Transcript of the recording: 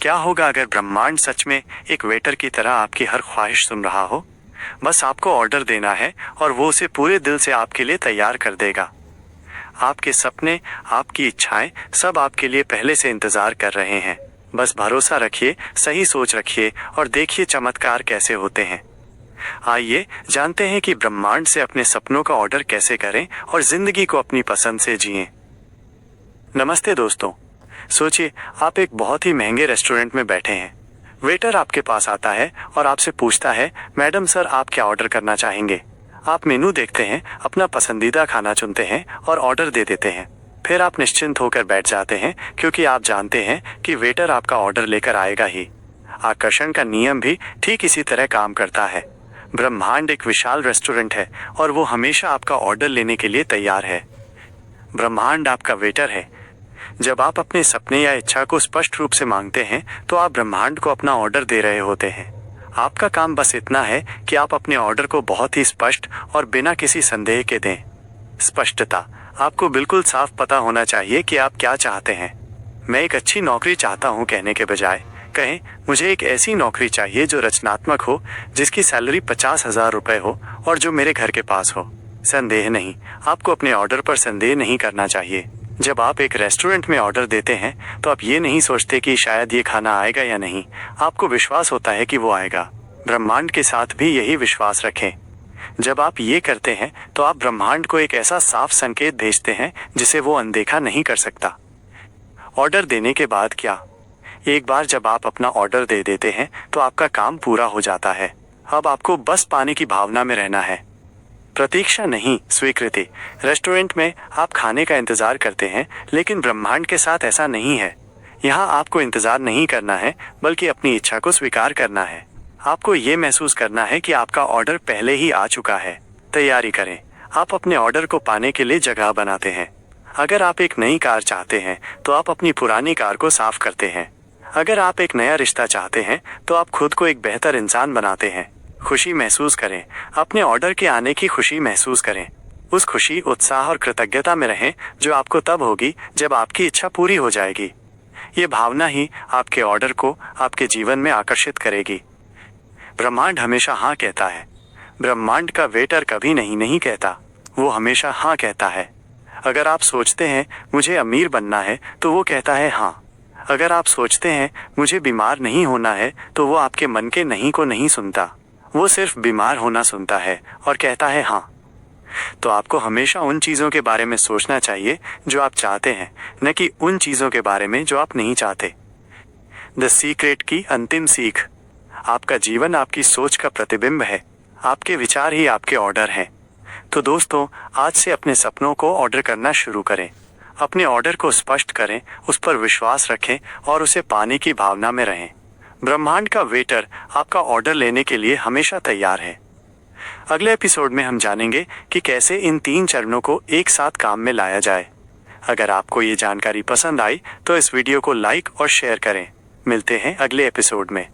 क्या होगा अगर ब्रह्मांड सच में एक वेटर की तरह आपकी हर ख्वाहिश सुन रहा हो? बस आपको ऑर्डर देना है और वो उसे पूरे दिल से आपके लिए तैयार कर देगा। आपके सपने, आपकी इच्छाएं सब आपके लिए पहले से इंतजार कर रहे हैं। बस भरोसा रखिए, सही सोच रखिए और देखिए चमत्कार कैसे होते हैं। आइए जानते हैं कि ब्रह्मांड से अपने सपनों का ऑर्डर कैसे करें और जिंदगी को अपनी पसंद से जिएं। नमस्ते दोस्तों, सोचिए आप एक बहुत ही महंगे रेस्टोरेंट में बैठे हैं। वेटर आपके पास आता है और आपसे पूछता है, मैडम सर आप क्या ऑर्डर करना चाहेंगे? आप मेनू देखते हैं, अपना पसंदीदा खाना चुनते हैं और ऑर्डर दे देते हैं। फिर आप निश्चिंत होकर बैठ जाते हैं क्योंकि आप जानते हैं कि वेटर आपका ऑर्डर लेकर आएगा ही। आकर्षण का नियम भी ठीक इसी तरह काम करता है। ब्रह्मांड एक विशाल रेस्टोरेंट है और वो हमेशा आपका ऑर्डर लेने के लिए तैयार है। ब्रह्मांड आपका वेटर है। जब आप अपने सपने या इच्छा को स्पष्ट रूप से मांगते हैं तो आप ब्रह्मांड को अपना ऑर्डर दे रहे होते हैं। आपका काम बस इतना है कि आप अपने ऑर्डर को बहुत ही स्पष्ट और बिना किसी संदेह के दें। स्पष्टता, आपको बिल्कुल साफ पता होना चाहिए कि आप क्या चाहते हैं। मैं एक अच्छी नौकरी चाहता हूं कहने के बजाय कहें, मुझे एक ऐसी नौकरी चाहिए जो रचनात्मक हो, जिसकी सैलरी 50,000 रुपए हो और जो मेरे घर के पास हो। संदेह नहीं, आपको अपने ऑर्डर पर संदेह नहीं करना चाहिए। जब आप एक रेस्टोरेंट में ऑर्डर देते हैं तो आप ये नहीं सोचते कि शायद ये खाना आएगा या नहीं। आपको विश्वास होता है कि वो आएगा। ब्रह्मांड के साथ भी यही विश्वास रखें। जब आप ये करते हैं तो आप ब्रह्मांड को एक ऐसा साफ संकेत भेजते हैं जिसे वो अनदेखा नहीं कर सकता। ऑर्डर देने के बाद क्या? एक बार जब आप अपना ऑर्डर दे देते हैं तो आपका काम पूरा हो जाता है। अब आपको बस पाने की भावना में रहना है। प्रतीक्षा नहीं, स्वीकृति। रेस्टोरेंट में आप खाने का इंतजार करते हैं, लेकिन ब्रह्मांड के साथ ऐसा नहीं है। यहाँ आपको इंतजार नहीं करना है, बल्कि अपनी इच्छा को स्वीकार करना है। आपको ये महसूस करना है कि आपका ऑर्डर पहले ही आ चुका है। तैयारी करें। आप अपने ऑर्डर को पाने के लिए जगह बनाते हैं। अगर आप एक नई कार चाहते हैं तो आप अपनी पुरानी कार को साफ करते हैं। अगर आप एक नया रिश्ता चाहते हैं तो आप खुद को एक बेहतर इंसान बनाते हैं। खुशी महसूस करें। अपने ऑर्डर के आने की खुशी महसूस करें। उस खुशी, उत्साह और कृतज्ञता में रहें जो आपको तब होगी जब आपकी इच्छा पूरी हो जाएगी। ये भावना ही आपके ऑर्डर को आपके जीवन में आकर्षित करेगी। ब्रह्मांड हमेशा हाँ कहता है। ब्रह्मांड का वेटर कभी नहीं कहता, वो हमेशा हाँ कहता है। अगर आप सोचते हैं मुझे अमीर बनना है तो वो कहता है हाँ। अगर आप सोचते हैं मुझे बीमार नहीं होना है तो वो आपके मन के नहीं को नहीं सुनता, वो सिर्फ बीमार होना सुनता है और कहता है हाँ। तो आपको हमेशा उन चीज़ों के बारे में सोचना चाहिए जो आप चाहते हैं, न कि उन चीज़ों के बारे में जो आप नहीं चाहते। द सीक्रेट की अंतिम सीख। आपका जीवन आपकी सोच का प्रतिबिंब है। आपके विचार ही आपके ऑर्डर हैं। तो दोस्तों, आज से अपने सपनों को ऑर्डर करना शुरू करें। अपने ऑर्डर को स्पष्ट करें, उस पर विश्वास रखें और उसे पाने की भावना में रहें। ब्रह्मांड का वेटर आपका ऑर्डर लेने के लिए हमेशा तैयार है। अगले एपिसोड में हम जानेंगे कि कैसे इन 3 चरणों को एक साथ काम में लाया जाए। अगर आपको ये जानकारी पसंद आई तो इस वीडियो को लाइक और शेयर करें। मिलते हैं अगले एपिसोड में।